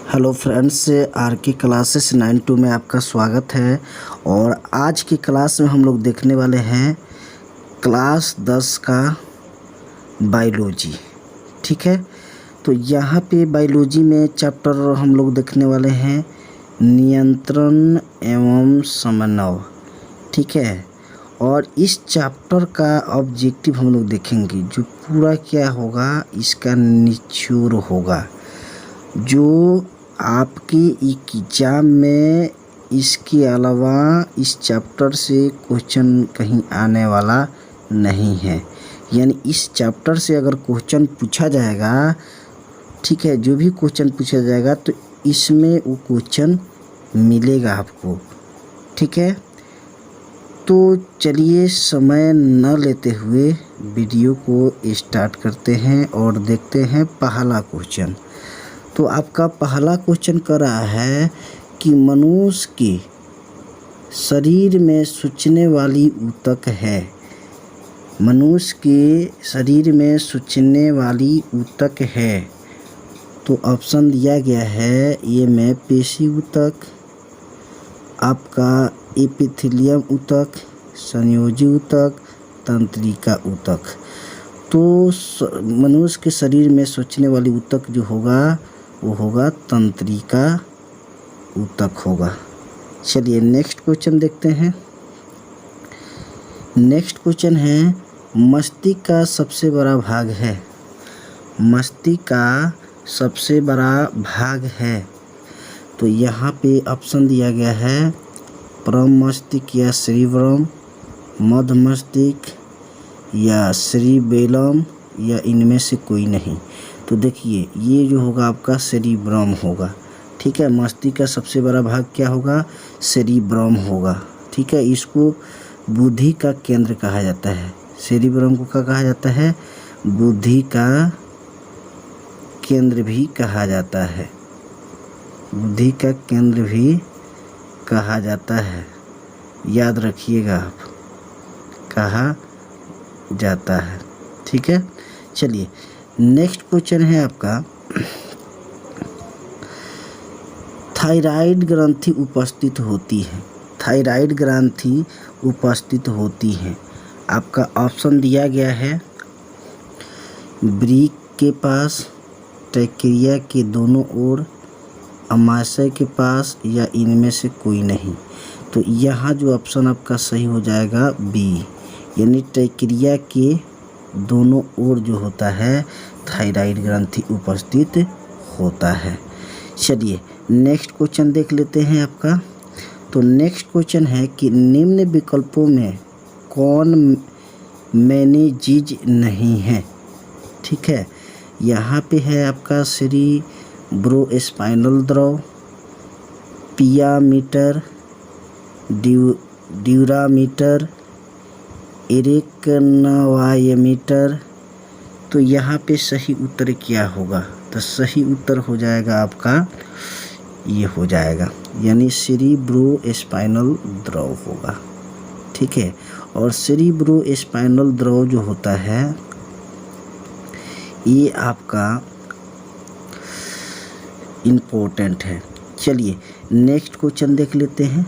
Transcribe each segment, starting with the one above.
Hello friends, are के classes 92 में आपका स्वागत है। और आज की क्लास में हम लोग देखने वाले हैं क्लास 10 का बायोलॉजी। ठीक है, तो यहाँ पे बायोलॉजी में चैप्टर हम लोग देखने वाले हैं नियंत्रण एवं समन्वय। ठीक है, और इस चैप्टर का ऑब्जेक्टिव हम लोग देखेंगे, जो पूरा क्या होगा इसका निचोड़ होगा, जो आपके एग्जाम में इसके अलावा इस चैप्टर से क्वेश्चन कहीं आने वाला नहीं है। यानी इस चैप्टर से अगर क्वेश्चन पूछा जाएगा, ठीक है, जो भी क्वेश्चन पूछा जाएगा तो इसमें वो क्वेश्चन मिलेगा आपको। ठीक है, तो चलिए समय न लेते हुए वीडियो को स्टार्ट करते हैं और देखते हैं पहला क्वेश्चन। तो आपका पहला क्वेश्चन कर रहा है कि मनुष्य के शरीर में सूंघने वाली ऊतक है। मनुष्य के शरीर में सूंघने वाली ऊतक है। तो ऑप्शन दिया गया है ये में पेशी ऊतक, आपका एपिथेलियम ऊतक, संयोजी ऊतक, तंत्रिका ऊतक। तो मनुष्य के शरीर में सूंघने वाली ऊतक जो होगा वो होगा तंत्रिका ऊतक होगा। चलिए नेक्स्ट क्वेश्चन देखते हैं। नेक्स्ट क्वेश्चन है मस्तिष्क का सबसे बड़ा भाग है। मस्तिष्क का सबसे बड़ा भाग है। तो यहाँ पे ऑप्शन दिया गया है परम मस्तिष्क या सेरिब्रम, मध्य मस्तिष्क या सेरिबेलम, या इनमें से कोई नहीं। तो देखिए ये जो होगा आपका सेरिब्रम होगा। ठीक है, मस्तिष्क का सबसे बड़ा भाग क्या होगा? सेरिब्रम होगा। ठीक है, इसको बुद्धि का केंद्र कहा जाता है। सेरिब्रम को क्या कहा जाता है? बुद्धि का केंद्र भी कहा जाता है। बुद्धि का केंद्र भी कहा जाता है, याद रखिएगा आप, कहा जाता है। ठीक है, चलिए नेक्स्ट क्वेश्चन है आपका थायराइड ग्रंथि उपस्थित होती है। थायराइड ग्रंथि उपस्थित होती है। आपका ऑप्शन दिया गया है ब्रीक के पास, ट्रैकिया के दोनों ओर, अमाशय के पास, या इनमें से कोई नहीं। तो यहाँ जो ऑप्शन आपका सही हो जाएगा बी, यानी ट्रैकिया के दोनों ओर जो होता है थायराइड ग्रंथि उपस्थित होता है। चलिए नेक्स्ट क्वेश्चन देख लेते हैं आपका। तो नेक्स्ट क्वेश्चन है कि निम्न विकल्पों में कौन मेनिंजेस नहीं है। ठीक है, यहाँ पे है आपका सेरिब्रोस्पाइनल द्रव, पियामीटर, ड्यूरामीटर, इरेक्नवायमीटर। तो यहाँ पे सही उत्तर क्या होगा? तो सही उत्तर हो जाएगा आपका ये हो जाएगा, यानी सेरिब्रोस्पाइनल द्रव होगा। ठीक है, और सेरिब्रोस्पाइनल द्रव जो होता है ये आपका इम्पोर्टेंट है। चलिए नेक्स्ट क्वेश्चन देख लेते हैं।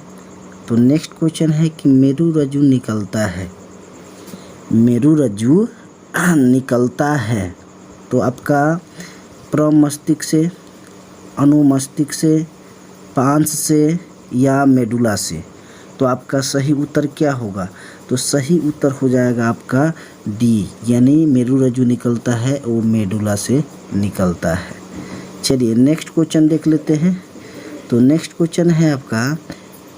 तो नेक्स्ट क्वेश्चन है कि मेरुरज्जु निकलता है। मेरुरज्जु निकलता है तो आपका प्रमस्तिष्क से, अनुमस्तिष्क से, पांस से, या मेडुला से। तो आपका सही उत्तर क्या होगा? तो सही उत्तर हो जाएगा आपका डी, यानी मेरुरज्जु निकलता है वो मेडुला से निकलता है। चलिए नेक्स्ट क्वेश्चन देख लेते हैं। तो नेक्स्ट क्वेश्चन है आपका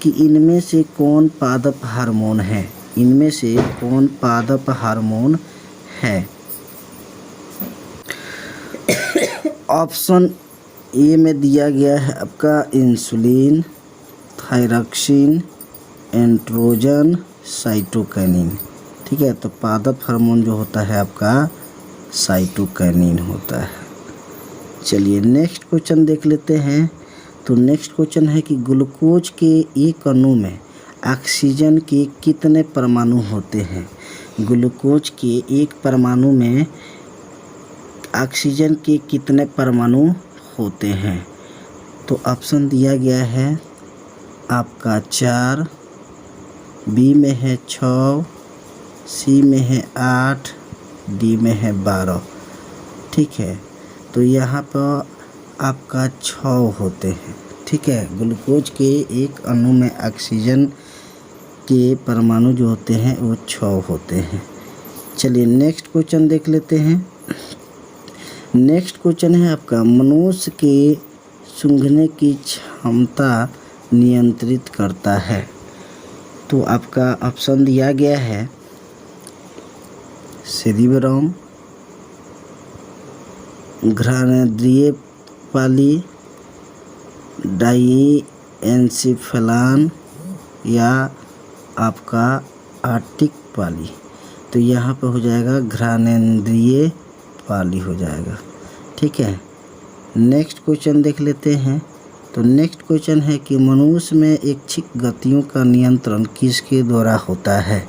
कि इनमें से कौन पादप हार्मोन है। इनमें से कौन पादप हार्मोन है? ऑप्शन ए में दिया गया है आपका इंसुलिन, थायरॉक्सिन, एंड्रोजन, साइटोकिनिन। ठीक है, तो पादप हार्मोन जो होता है आपका साइटोकिनिन होता है। चलिए नेक्स्ट क्वेश्चन देख लेते हैं। तो नेक्स्ट क्वेश्चन है कि ग्लूकोज के एक अणु में ऑक्सीजन के कितने परमाणु होते हैं। ग्लूकोज के एक परमाणु में ऑक्सीजन के कितने परमाणु होते हैं? तो ऑप्शन दिया गया है आपका 4, बी में है 6, सी में है 8, डी में है 12। ठीक है, तो यहाँ पर आपका 6 होते हैं। ठीक है, ग्लूकोज के एक अणु में ऑक्सीजन के परमाणु जो होते हैं वो 6 होते हैं। चलिए नेक्स्ट क्वेश्चन देख लेते हैं। नेक्स्ट क्वेश्चन है आपका, मनुष्य के सूंघने की क्षमता नियंत्रित करता है। तो आपका ऑप्शन दिया गया है सेरिब्रम, घ्राणेंद्रिय पाली, डाइएन्सेफेलॉन या आपका ऑप्टिक पाली। तो यहाँ पर हो जाएगा घ्राणेंद्रिय पाली हो जाएगा। ठीक है, नेक्स्ट क्वेश्चन देख लेते हैं। तो नेक्स्ट क्वेश्चन है कि मनुष्य में ऐच्छिक गतियों का नियंत्रण किसके द्वारा होता है।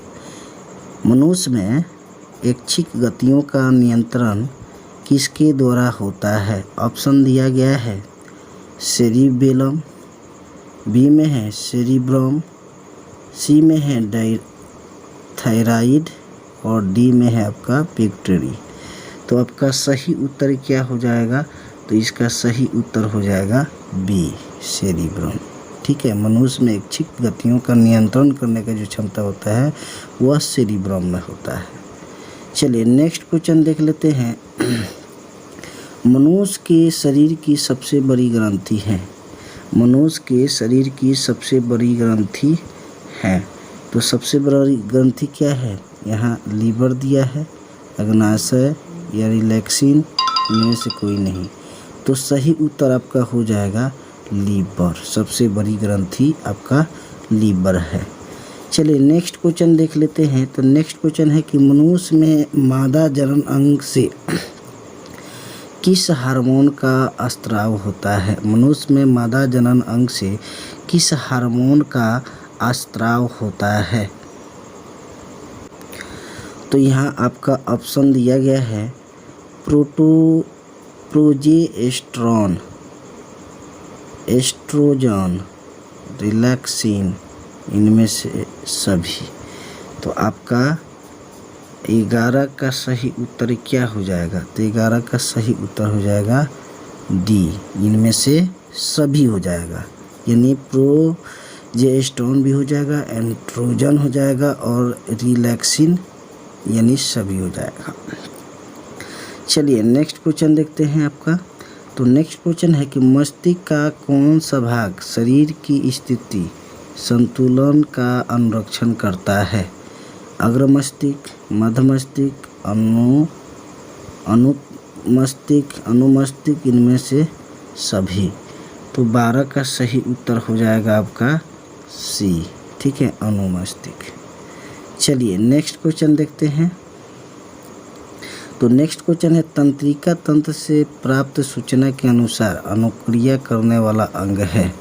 मनुष्य में ऐच्छिक गतियों का नियंत्रण किसके द्वारा होता है। ऑप्शन दिया गया है सेरिबेलम, बी में है सेरिब्रम, सी में है थायराइड और डी में है आपका पिट्यूटरी। तो आपका सही उत्तर क्या हो जाएगा। तो इसका सही उत्तर हो जाएगा बी, सेरिब्रम। ठीक है, मनुष्य में ऐच्छिक गतियों का नियंत्रण करने का जो क्षमता होता है वह सेरिब्रम में होता है। चलिए नेक्स्ट क्वेश्चन देख लेते हैं। मनुष्य के शरीर की सबसे बड़ी ग्रंथि है। मनुष्य के शरीर की सबसे बड़ी ग्रंथि है। तो सबसे बड़ी ग्रंथि क्या है। यहाँ लीवर दिया है, अग्नाशय या रिलैक्सिन, इनमें से कोई नहीं। तो सही उत्तर आपका हो जाएगा लीवर। सबसे बड़ी ग्रंथि आपका लीवर है। चलिए नेक्स्ट क्वेश्चन देख लेते हैं। तो नेक्स्ट क्वेश्चन है कि मनुष्य में मादा जनन अंग से किस हार्मोन का स्त्राव होता है। मनुष्य में मादा जनन अंग से किस हार्मोन का स्त्राव होता है। तो यहाँ आपका ऑप्शन दिया गया है प्रोजेस्टेरॉन, एस्ट्रोजन, रिलैक्सिन, इनमें से सभी। तो आपका 11 का सही उत्तर क्या हो जाएगा। तो 11 का सही उत्तर हो जाएगा डी, इनमें से सभी हो जाएगा। यानी प्रोजेस्टेरॉन भी हो जाएगा, एस्ट्रोजन हो जाएगा और रिलैक्सिन यानी सभी हो जाएगा। चलिए नेक्स्ट क्वेश्चन देखते हैं आपका। तो नेक्स्ट क्वेश्चन है कि मस्तिष्क का कौन सा भाग शरीर की स्थिति संतुलन का अनुरक्षण करता है। अग्र मस्तिष्क, मध्य मस्तिष्क, अनुमस्तिष्क, इनमें से सभी। तो 12 का सही उत्तर हो जाएगा आपका सी। ठीक है, अनुमस्तिष्क। चलिए नेक्स्ट क्वेश्चन देखते हैं। तो नेक्स्ट क्वेश्चन है तंत्रिका तंत्र से प्राप्त सूचना के अनुसार अनुक्रिया करने वाला अंग है।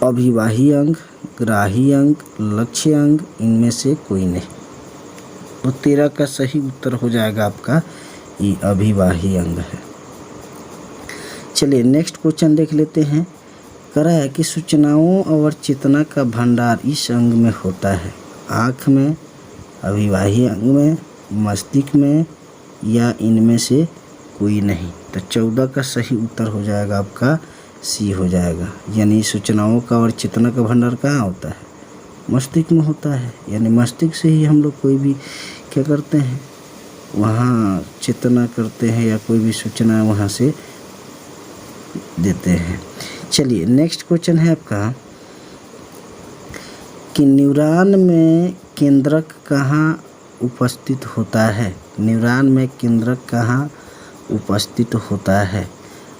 अभिवाही अंग, ग्राही अंग, लक्ष्य अंग, इनमें से कोई नहीं। तो 13 का सही उत्तर हो जाएगा आपका ये अभिवाही अंग है। चलिए नेक्स्ट क्वेश्चन देख लेते हैं। कह रहा है कि सूचनाओं और चेतना का भंडार इस अंग में होता है। आँख में, अभिवाही अंग में, मस्तिष्क में या इनमें से कोई नहीं। तो 14 का सही उत्तर हो जाएगा आपका सी हो जाएगा। यानी सूचनाओं का और चेतना का भंडार कहाँ होता है, मस्तिष्क में होता है। यानी मस्तिष्क से ही हम लोग कोई भी क्या करते हैं, वहाँ चेतना करते हैं या कोई भी सूचना वहाँ से देते हैं। चलिए नेक्स्ट क्वेश्चन है आपका कि न्यूरॉन में केंद्रक कहाँ उपस्थित होता है। न्यूरॉन में केंद्रक कहाँ उपस्थित होता है।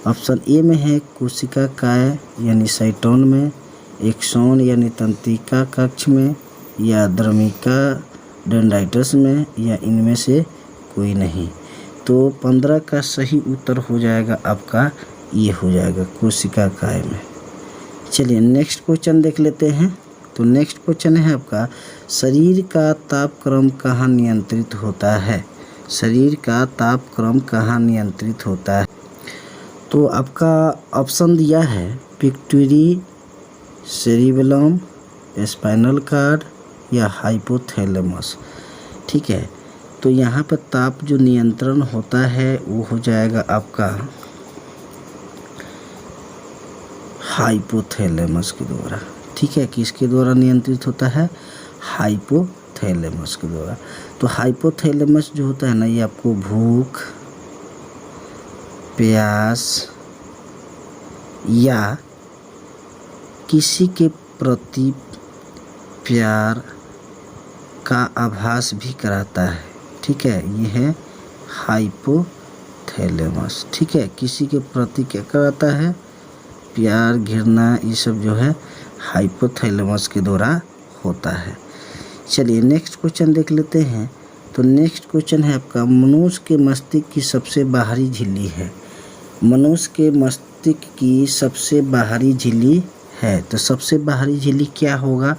ऑप्शन ए में है कोशिका काय यानी साइटोन में, एक्सोन यानी तंत्रिका कक्ष में, या द्रमिका डेंड्राइट्स में, या इनमें से कोई नहीं। तो 15 का सही उत्तर हो जाएगा आपका ये हो जाएगा कोशिका काय में। चलिए नेक्स्ट क्वेश्चन देख लेते हैं। तो नेक्स्ट क्वेश्चन है आपका शरीर का तापक्रम कहाँ नियंत्रित होता है। शरीर का तापक्रम कहाँ नियंत्रित होता है। तो आपका ऑप्शन दिया है पिट्यूटरी, सेरिबेलम, स्पाइनल कार्ड या हाइपोथैलेमस। ठीक है, तो यहाँ पर ताप जो नियंत्रण होता है वो हो जाएगा आपका हाइपोथैलेमस के द्वारा। ठीक है, किसके द्वारा नियंत्रित होता है? हाइपोथैलेमस के द्वारा। तो हाइपोथैलेमस जो होता है ना, ये आपको भूख, प्यास या किसी के प्रति प्यार का आभास भी कराता है। ठीक है, ये है हाइपोथैलेमस। ठीक है, किसी के प्रति क्या कराता है? प्यार, घृणा, ये सब जो है हाइपोथैलेमस के द्वारा होता है। चलिए नेक्स्ट क्वेश्चन देख लेते हैं। तो नेक्स्ट क्वेश्चन है आपका, मनुष्य के मस्तिष्क की सबसे बाहरी झिल्ली है। मनुष्य के मस्तिष्क की सबसे बाहरी झिल्ली है, तो सबसे बाहरी झिल्ली क्या होगा?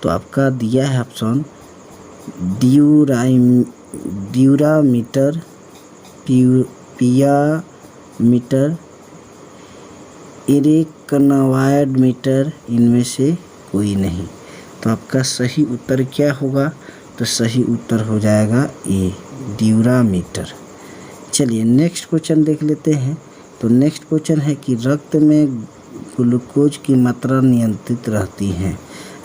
तो आपका दिया है ऑप्शन ड्यूरामीटर, पियामीटर, इरेक्नवायड मीटर, इनमें से कोई नहीं। तो आपका सही उत्तर क्या होगा? तो सही उत्तर हो जाएगा ए, ड्यूरामीटर। चलिए नेक्स्ट क्वेश्चन देख लेते हैं। तो नेक्स्ट क्वेश्चन है कि रक्त में ग्लूकोज की मात्रा नियंत्रित रहती है।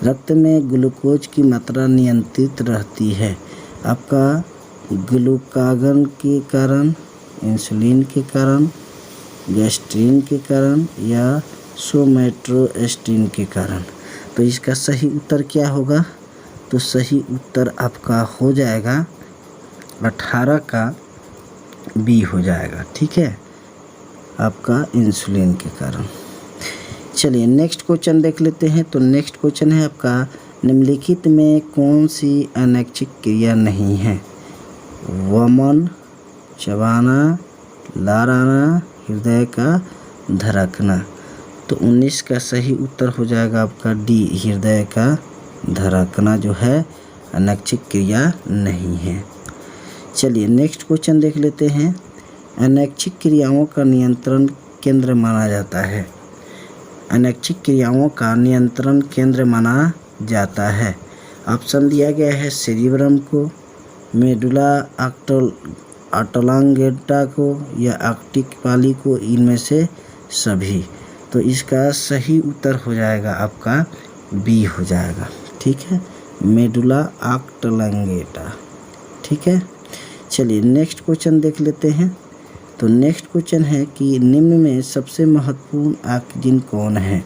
रक्त में ग्लूकोज की मात्रा नियंत्रित रहती है आपका ग्लूकागन के कारण, इंसुलिन के कारण, गैस्ट्रिन के कारण या सोमैट्रोस्टेटिन के कारण। तो इसका सही उत्तर क्या होगा? तो सही उत्तर आपका हो जाएगा 18 का बी हो जाएगा। ठीक है, आपका इंसुलिन के कारण। चलिए नेक्स्ट क्वेश्चन देख लेते हैं। तो नेक्स्ट क्वेश्चन है आपका, निम्नलिखित में कौन सी अनैच्छिक क्रिया नहीं है? वमन, चबाना, लाराना, हृदय का धड़कना। तो 19 का सही उत्तर हो जाएगा आपका डी, हृदय का धड़कना जो है अनैच्छिक क्रिया नहीं है। चलिए नेक्स्ट क्वेश्चन देख लेते हैं। अनैच्छिक क्रियाओं का नियंत्रण केंद्र माना जाता है। अनैच्छिक क्रियाओं का नियंत्रण केंद्र माना जाता है। ऑप्शन दिया गया है सेरिब्रम को, मेडुला ऑब्लांगेटा को या ऑप्टिक पाली को, इनमें से सभी। तो इसका सही उत्तर हो जाएगा आपका बी हो जाएगा। ठीक है, मेडुला ऑब्लांगेटा। ठीक है, चलिए नेक्स्ट क्वेश्चन देख लेते हैं। तो नेक्स्ट क्वेश्चन है कि निम्न में सबसे महत्वपूर्ण ऑक्सीजन कौन है?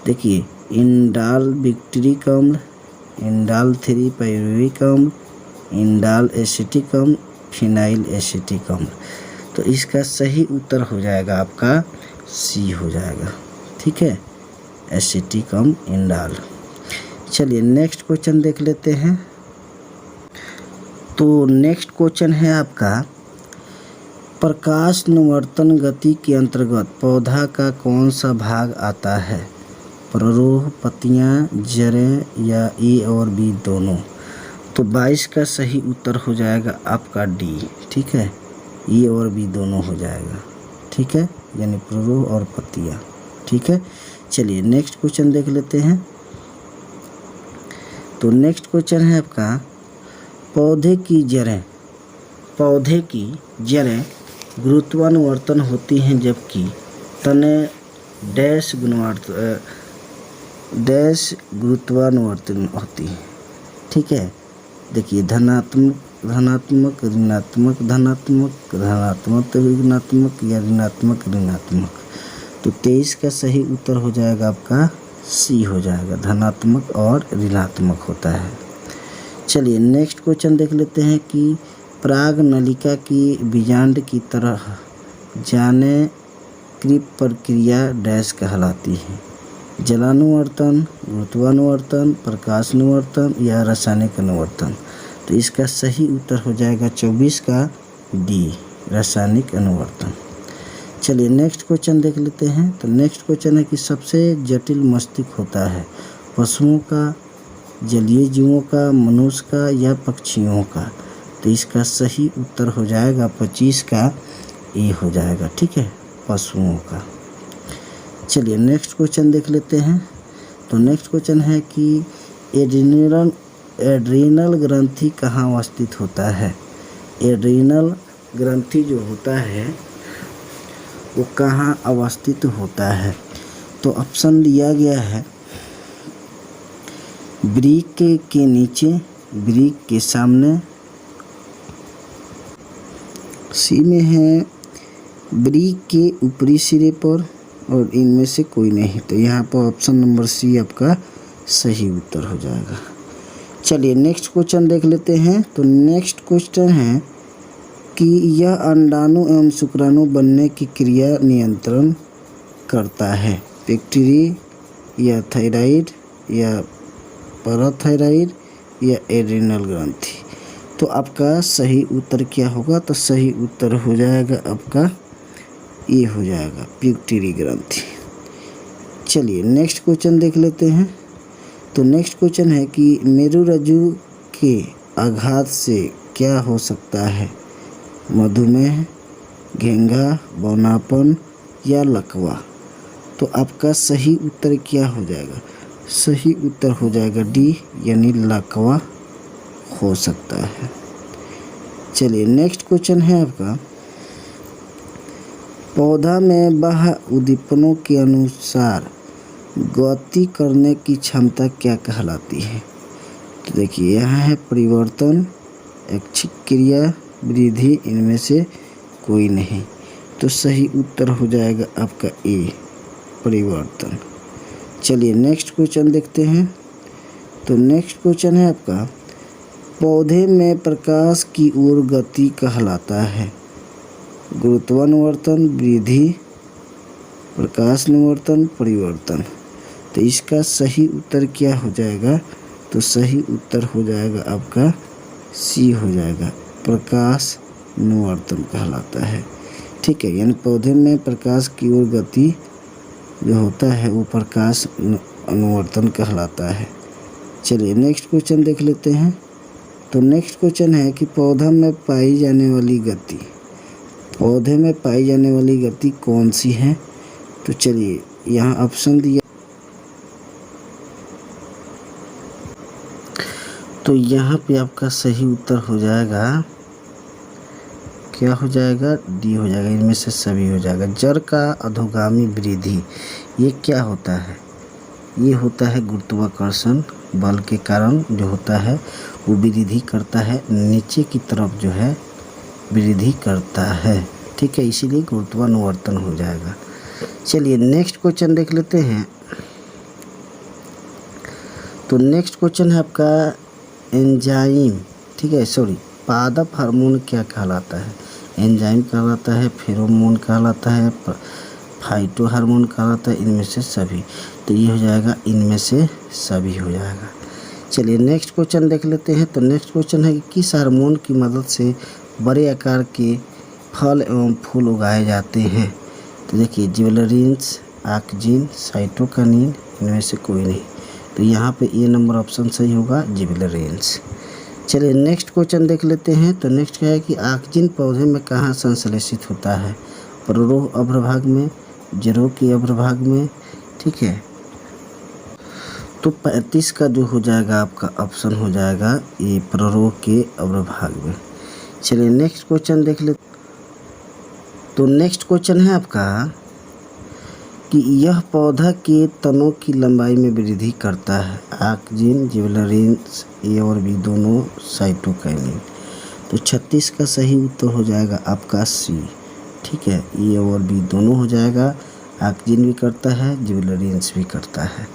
देखिए, इंडाल बिक्ट्रिक अम्ल, इंडाल 3 पाइरुविक अम्ल, इंडाल एसिटिक अम्ल, फिनाइल एसिटिक अम्ल। तो इसका सही उत्तर हो जाएगा आपका सी हो जाएगा। ठीक है, एसिटिक अम्ल, इंडाल। चलिए नेक्स्ट क्वेश्चन देख लेते हैं। तो नेक्स्ट क्वेश्चन है आपका, प्रकाश अनुवर्तन गति के अंतर्गत पौधा का कौन सा भाग आता है? प्ररोह, पत्तियां, जड़ें या ए और बी दोनों। तो 22 का सही उत्तर हो जाएगा आपका डी। ठीक है, ए और बी दोनों हो जाएगा। ठीक है, यानी प्ररोह और पत्तियां। ठीक है, चलिए नेक्स्ट क्वेश्चन देख लेते हैं। तो नेक्स्ट क्वेश्चन है आपका, पौधे की जड़ें गुरुत्वानुवर्तन होती हैं जबकि तने डैश गुरुत्वानुवर्तन होती है। ठीक है, देखिए धनात्मक धनात्मक, ऋणात्मक धनात्मक, धनात्मक ऋणात्मक या ऋणात्मक ऋणात्मक। तो 23 का सही उत्तर हो जाएगा आपका सी हो जाएगा, धनात्मक और ऋणात्मक होता है। चलिए नेक्स्ट क्वेश्चन देख लेते हैं कि पराग नलिका की बीजांड की तरह जाने क्रीप प्रक्रिया डैश कहलाती है? जलानुवर्तन, गुरुत्वानुवर्तन, प्रकाशानुवर्तन या रासायनिक अनुवर्तन। तो इसका सही उत्तर हो जाएगा 24 का डी, रासायनिक अनुवर्तन। चलिए नेक्स्ट क्वेश्चन देख लेते हैं। तो नेक्स्ट क्वेश्चन है कि सबसे जटिल मस्तिष्क होता है पशुओं का, जलीय जीवों का, मनुष्य का या पक्षियों का? तो इसका सही उत्तर हो जाएगा 25 का ए हो जाएगा। ठीक है, पशुओं का। चलिए नेक्स्ट क्वेश्चन देख लेते हैं। तो नेक्स्ट क्वेश्चन है कि एड्रीनल ग्रंथि कहाँ अवस्थित होता है। एड्रीनल ग्रंथि जो होता है वो कहाँ अवस्थित होता है। तो ऑप्शन दिया गया है वृक्क के नीचे, वृक्क के सामने, सी में है वृक्क के ऊपरी सिरे पर, और इनमें से कोई नहीं। तो यहाँ पर ऑप्शन नंबर सी आपका सही उत्तर हो जाएगा। चलिए नेक्स्ट क्वेश्चन देख लेते हैं। तो नेक्स्ट क्वेश्चन है कि यह अंडाणु एवं शुक्राणु बनने की क्रिया नियंत्रण करता है। पिट्यूटरी या थायराइड या पैराथायराइड या एड्रीनल ग्रंथि। तो आपका सही उत्तर क्या होगा। तो सही उत्तर हो जाएगा आपका ये हो जाएगा पिट्यूटरी ग्रंथि। चलिए नेक्स्ट क्वेश्चन देख लेते हैं। तो नेक्स्ट क्वेश्चन है कि मेरुरज्जु के आघात से क्या हो सकता है। मधुमेह, घेंघा, बौनापन या लकवा। तो आपका सही उत्तर क्या हो जाएगा। सही उत्तर हो जाएगा डी यानी लकवा हो सकता है। चलिए नेक्स्ट क्वेश्चन है आपका पौधा में बाह्य उद्दीपनों के अनुसार गति करने की क्षमता क्या कहलाती है। तो देखिए यहाँ है परिवर्तन, ऐच्छिक क्रिया, वृद्धि, इनमें से कोई नहीं। तो सही उत्तर हो जाएगा आपका ए परिवर्तन। चलिए नेक्स्ट क्वेश्चन देखते हैं। तो नेक्स्ट क्वेश्चन है आपका पौधे में प्रकाश की ओर गति कहलाता है। गुरुत्वानुवर्तन, वृद्धि, प्रकाश निवर्तन, परिवर्तन। तो इसका सही उत्तर क्या हो जाएगा। तो सही उत्तर हो जाएगा आपका सी हो जाएगा प्रकाश निवर्तन कहलाता है। ठीक है, यानी पौधे में प्रकाश की ओर गति जो होता है वो प्रकाश अनुवर्तन कहलाता है। चलिए नेक्स्ट क्वेश्चन देख लेते हैं। तो नेक्स्ट क्वेश्चन है कि पौधा में पाई जाने वाली गति, पौधे में पाई जाने वाली गति कौन सी है। तो चलिए यहाँ ऑप्शन दिया। तो यहाँ पे आपका सही उत्तर हो जाएगा क्या हो जाएगा डी हो जाएगा। इनमें से सभी हो जाएगा। जड़ का अधोगामी वृद्धि ये क्या होता है। ये होता है गुरुत्वाकर्षण बल के कारण जो होता है वो वृद्धि करता है, नीचे की तरफ जो है वृद्धि करता है। ठीक है, इसीलिए गुरुत्वानुवर्तन हो जाएगा। चलिए नेक्स्ट क्वेश्चन देख लेते हैं। तो नेक्स्ट क्वेश्चन है आपका एंजाइम, ठीक है सॉरी पादप हार्मोन क्या कहलाता है। एंजाइम कहलाता है, फेरोमोन कहलाता है, फाइटो हार्मोन कहलाता है, इनमें से सभी। तो ये हो जाएगा इनमें से सभी हो जाएगा। चलिए नेक्स्ट क्वेश्चन देख लेते हैं। तो नेक्स्ट क्वेश्चन है कि किस हार्मोन की मदद से बड़े आकार के फल एवं फूल उगाए जाते हैं। तो देखिए जिबरेलिन्स, ऑक्जिन, साइटोकिनिन, इनमें से कोई नहीं। तो यहाँ पे ए नंबर ऑप्शन सही होगा जिबरेलिन्स। चलिए नेक्स्ट क्वेश्चन देख लेते हैं। तो नेक्स्ट क्या है कि ऑक्जिन पौधे में कहाँ संश्लेषित होता है। प्ररोह अग्रभाग में, जड़ों के अग्रभाग में। ठीक है, तो 35 का जो हो जाएगा आपका ऑप्शन हो जाएगा ये प्ररोह के अग्रभाग में। चलिए नेक्स्ट क्वेश्चन देख ले। तो नेक्स्ट क्वेश्चन है आपका कि यह पौधा के तनों की लंबाई में वृद्धि करता है। ऑक्जिन, जिबरेलिन्स, ए और बी दोनों, साइटोकिनिन। तो 36 का सही उत्तर हो जाएगा आपका सी। ठीक है, ए और बी दोनों हो जाएगा। ऑक्जिन भी करता है, जिबरेलिन्स भी करता है।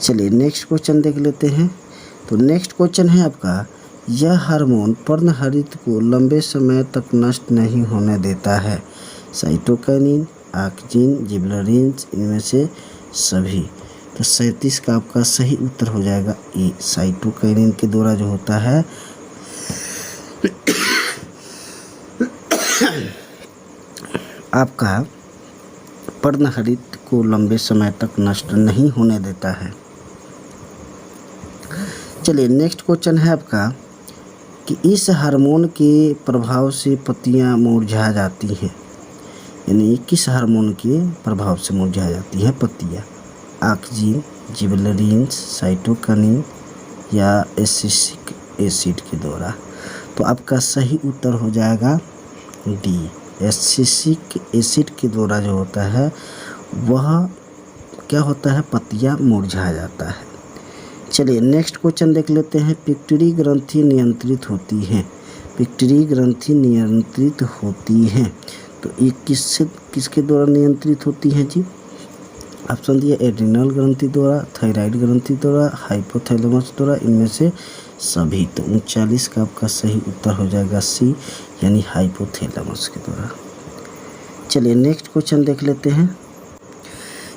चलिए नेक्स्ट क्वेश्चन देख लेते हैं। तो नेक्स्ट क्वेश्चन है आपका यह हार्मोन पर्णहरित को लंबे समय तक नष्ट नहीं होने देता है। साइटोकिनिन, ऑक्जिन, जिबरेलिन्स, इनमें से सभी। तो 37 का आपका सही उत्तर हो जाएगा ए साइटोकिनिन के द्वारा जो होता है आपका पर्णहरित को लंबे समय तक नष्ट नहीं होने देता है। चलिए नेक्स्ट क्वेश्चन है आपका कि इस हार्मोन के प्रभाव से पत्तियां मुरझा जाती हैं। यानी किस हार्मोन के प्रभाव से मुरझा जाती हैं पत्तियाँ? ऑक्सिन, जिबरेलिन, साइटोकिनिन या एसिटिक एसिड के द्वारा। तो आपका सही उत्तर हो जाएगा डी, एसिटिक एसिड के द्वारा जो होता है वह क्या होता है, पत्तियाँ मुरझा जाता है। चलिए नेक्स्ट क्वेश्चन देख लेते हैं। पिट्यूटरी ग्रंथि नियंत्रित होती है, पिट्यूटरी ग्रंथि नियंत्रित होती है तो ये किसके द्वारा नियंत्रित होती है जी? ऑप्शन दिया एड्रिनल ग्रंथि द्वारा, थायराइड ग्रंथि द्वारा, हाइपोथैलेमस द्वारा, इनमें से सभी। तो 39 का आपका सही उत्तर हो जाएगा सी, यानी हाइपोथैलेमस के द्वारा। चलिए नेक्स्ट क्वेश्चन देख लेते हैं।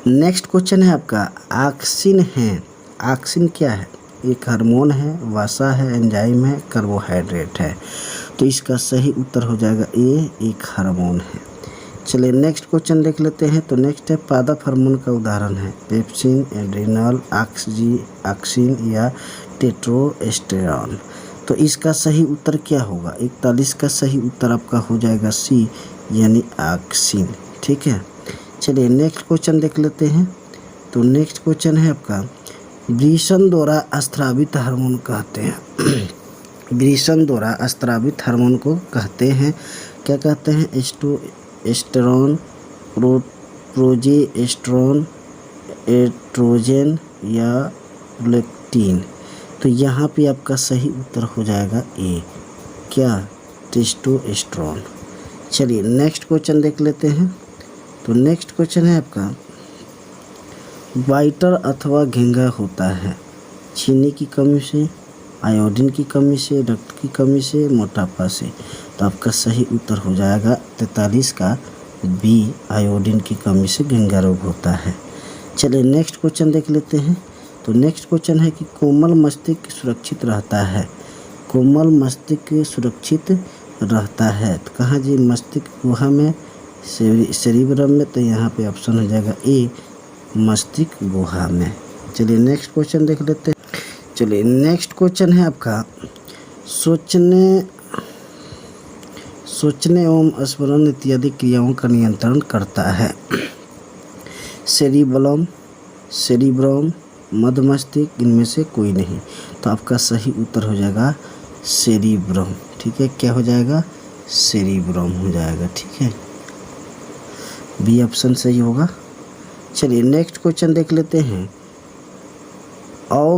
नेक्स्ट क्वेश्चन है आपका ऑक्सिन है। ऑक्सिन क्या है? एक हार्मोन है, वसा है, एंजाइम है, कार्बोहाइड्रेट है। तो इसका सही उत्तर हो जाएगा ए, एक हार्मोन है। चलिए नेक्स्ट क्वेश्चन देख लेते हैं। तो नेक्स्ट है पादप हार्मोन का उदाहरण है पेप्सिन, एड्रिनल, ऑक्सिन या टेस्टोस्टेरोन। तो इसका सही उत्तर क्या होगा? 41 का सही उत्तर आपका हो जाएगा सी, यानी ऑक्सिन। ठीक है, चलिए नेक्स्ट क्वेश्चन देख लेते हैं। तो नेक्स्ट क्वेश्चन है आपका वृषण द्वारा स्रावित हार्मोन कहते हैं वृषण द्वारा स्रावित हार्मोन को कहते हैं, क्या कहते हैं? एस्टेरोन, प्रोजेस्टेरोन, एस्ट्रोजन या लेक्टिन। तो यहाँ पे आपका सही उत्तर हो जाएगा ए, क्या? टेस्टोस्टेरोन। चलिए नेक्स्ट क्वेश्चन देख लेते हैं। तो नेक्स्ट क्वेश्चन है आपका वाइटर अथवा घेंगा होता है चीनी की कमी से, आयोडीन की कमी से, रक्त की कमी से, मोटापा से। तो आपका सही उत्तर हो जाएगा 43 का बी, आयोडीन की कमी से घेंगा रोग होता है। चलिए नेक्स्ट क्वेश्चन देख लेते हैं। तो नेक्स्ट क्वेश्चन है कि कोमल मस्तिष्क सुरक्षित रहता है, कोमल मस्तिष्क सुरक्षित रहता है तो कहाँ जी? मस्तिष्क गुहा में, सेरिब्रम में। तो यहाँ पे ऑप्शन हो जाएगा ए, मस्तिष्क गुहा में। चलिए नेक्स्ट क्वेश्चन देख लेते हैं। चलिए नेक्स्ट क्वेश्चन है आपका सोचने एवं स्मरण इत्यादि क्रियाओं का नियंत्रण करता है सेरिब्रम, मध्य मस्तिष्क, इनमें से कोई नहीं। तो आपका सही उत्तर हो जाएगा सेरिब्रम। ठीक है, क्या हो जाएगा? सेरिब्रम हो जाएगा। ठीक है, बी ऑप्शन सही होगा। चलिए नेक्स्ट क्वेश्चन देख लेते हैं।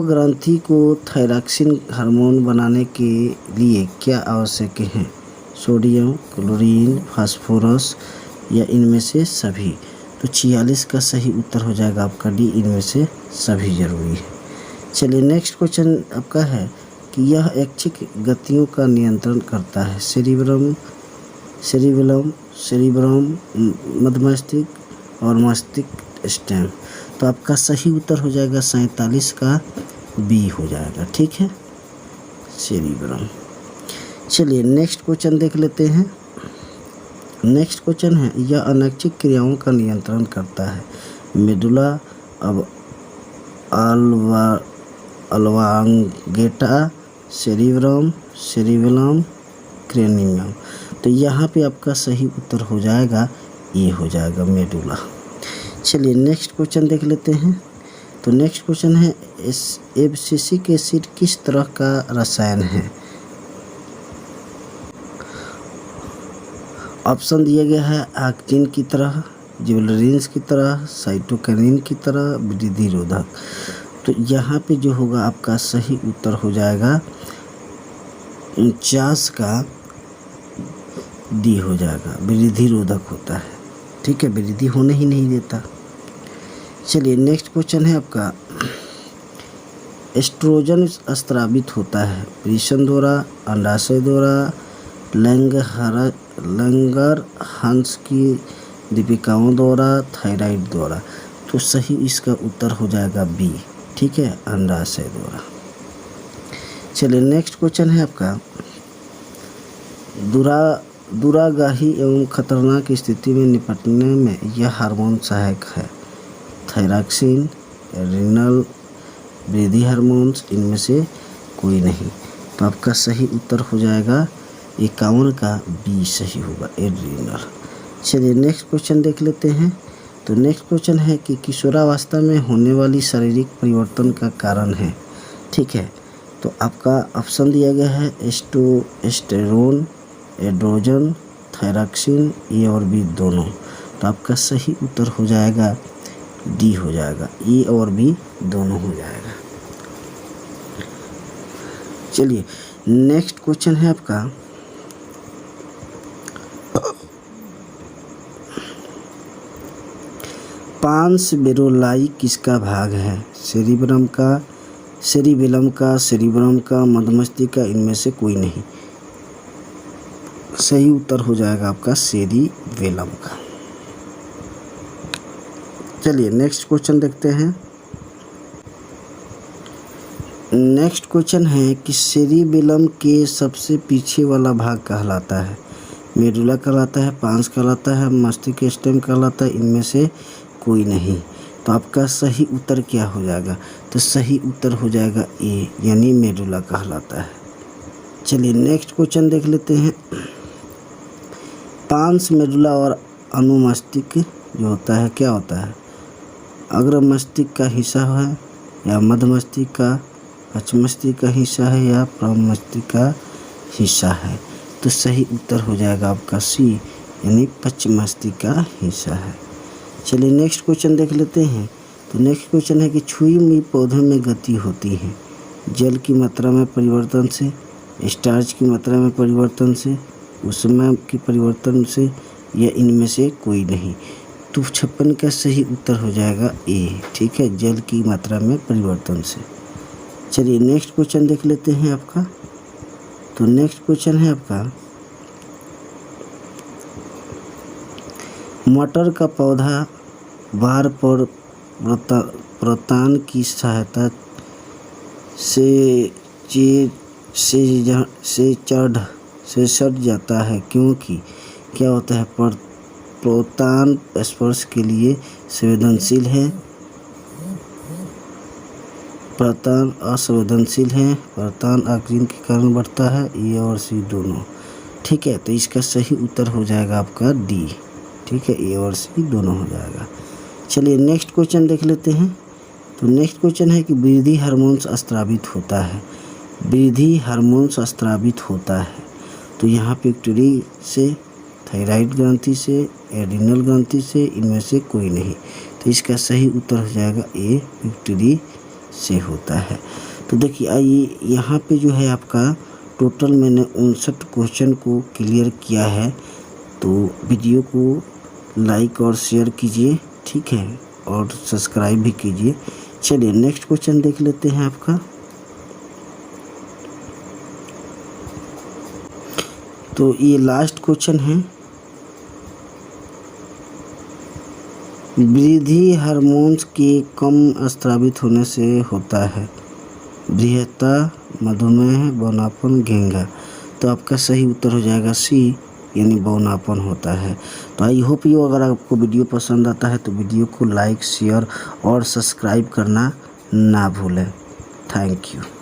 ग्रंथि को थायरॉक्सिन हार्मोन बनाने के लिए क्या आवश्यक है? सोडियम, क्लोरीन, फास्फोरस या इनमें से सभी। तो 46 का सही उत्तर हो जाएगा आपका डी, इनमें से सभी जरूरी है। चलिए नेक्स्ट क्वेश्चन आपका है कि यह ऐच्छिक गतियों का नियंत्रण करता है सेरिबेलम, मध्य मस्तिष्क और मस्तिष्क स्टेम। तो आपका सही उत्तर हो जाएगा 47 का बी हो जाएगा। ठीक है, सेरिब्रम। चलिए नेक्स्ट क्वेश्चन देख लेते हैं। नेक्स्ट क्वेश्चन है यह अनैच्छिक क्रियाओं का नियंत्रण करता है मेडुला ऑब्लांगेटा, सेरिबेलम, क्रेनियम। तो यहाँ पे आपका सही उत्तर हो जाएगा ये हो जाएगा मेडुला। चलिए नेक्स्ट क्वेश्चन देख लेते हैं। तो नेक्स्ट क्वेश्चन है एब्सिसिक एसिड किस तरह का रसायन है? ऑप्शन दिया गया है ऑक्सिन की तरह, जिबरेलिन्स की तरह, साइटोकिनिन की तरह, वृद्धि रोधक। तो यहाँ पे जो होगा आपका सही उत्तर हो जाएगा 49 का डी हो जाएगा, वृद्धि रोधक होता है। ठीक है, वृद्धि होने ही नहीं देता। चलिए नेक्स्ट क्वेश्चन है आपका एस्ट्रोजन स्रावित होता है वृषण द्वारा, अंडाशय द्वारा, लैंगरहंस की दीपिकाओं द्वारा, थायराइड द्वारा। तो सही इसका उत्तर हो जाएगा बी। ठीक है, अंडाशय द्वारा। चलिए नेक्स्ट क्वेश्चन है आपका दूरागाही एवं खतरनाक स्थिति में निपटने में यह हार्मोन सहायक है थायरॉक्सिन, एड्रिनल, वृद्धि हार्मोन्स, इनमें से कोई नहीं। तो आपका सही उत्तर हो जाएगा 51 का बी सही होगा, एड्रिनल। चलिए नेक्स्ट क्वेश्चन देख लेते हैं। तो नेक्स्ट क्वेश्चन है कि किशोरावस्था में होने वाली शारीरिक परिवर्तन का कारण है। ठीक है, तो आपका ऑप्शन दिया गया है एस्टेरोन, एड्रोजन, थायरॉक्सिन, ए और बी दोनों। तो आपका सही उत्तर हो जाएगा डी हो जाएगा, ए और बी दोनों हो जाएगा। चलिए नेक्स्ट क्वेश्चन है आपका पांस बेरोलाई किसका भाग है? सेरिब्रम का, सेरिबेलम का, सेरिब्रम का, मधुमस्तिष्का, इनमें से कोई नहीं। सही उत्तर हो जाएगा आपका सेरिबेलम का। चलिए नेक्स्ट क्वेश्चन देखते हैं। नेक्स्ट क्वेश्चन है कि सेरिबेलम के सबसे पीछे वाला भाग कहलाता है? मेडुला कहलाता है, पांस कहलाता है, मस्तिष्क स्टेम कहलाता है, इनमें से कोई नहीं। तो आपका सही उत्तर क्या हो जाएगा? तो सही उत्तर हो जाएगा ए, यानी मेडुला कहलाता है। चलिए नेक्स्ट क्वेश्चन देख लेते हैं। पांस, मेडुला और अनुमस्तिष्क जो होता है क्या होता है? अग्र मस्तिष्क का हिस्सा है या मध्य मस्तिष्क का, पश्च मस्तिष्क का हिस्सा है या प्रम मस्तिष्क का हिस्सा है? तो सही उत्तर हो जाएगा आपका सी, यानी पश्च मस्तिष्क का हिस्सा है। चलिए नेक्स्ट क्वेश्चन देख लेते हैं। तो नेक्स्ट क्वेश्चन है कि छुई हुई पौधों में गति होती है जल की मात्रा में परिवर्तन से, स्टार्च की मात्रा में परिवर्तन से, ऊष्मा की परिवर्तन से, या इनमें से कोई नहीं। तो 56 का सही उत्तर हो जाएगा ए। ठीक है, जल की मात्रा में परिवर्तन से। चलिए नेक्स्ट क्वेश्चन देख लेते हैं आपका। तो नेक्स्ट क्वेश्चन है आपका मटर का पौधा बार पर प्रतान की सहायता से सट जाता है, क्योंकि क्या होता है? प्रोतान स्पर्श के लिए संवेदनशील है, प्रतान असंवेदनशील है, प्रतान ऑक्सीजन के कारण बढ़ता है, ए और सी दोनों। ठीक है, तो इसका सही उत्तर हो जाएगा आपका डी। ठीक है, ए और सी दोनों हो जाएगा। चलिए नेक्स्ट क्वेश्चन देख लेते हैं। तो नेक्स्ट क्वेश्चन है कि वृद्धि हार्मोन्स स्रावित होता है। वृद्धि हार्मोन्स स्रावित होता है तो यहाँ पिट्यूटरी से, थायराइड ग्रंथि से, एड्रिनल ग्रंथि से, इनमें से कोई नहीं। तो इसका सही उत्तर हो जाएगा ए, पिट्यूटरी से होता है। तो देखिए आइए यहाँ पे जो है आपका टोटल मैंने 59 क्वेश्चन को क्लियर किया है। तो वीडियो को लाइक और शेयर कीजिए, ठीक है, और सब्सक्राइब भी कीजिए। चलिए नेक्स्ट क्वेश्चन देख लेते हैं आपका। तो ये लास्ट क्वेश्चन है। वृद्धि हार्मोन्स के कम स्रावित होने से होता है बृहत्ता, मधुमेह, बौनापन, घेंघा। तो आपका सही उत्तर हो जाएगा सी, यानी बौनापन होता है। तो आई होप यू, अगर आपको वीडियो पसंद आता है तो वीडियो को लाइक, शेयर और सब्सक्राइब करना ना भूलें। Thank you.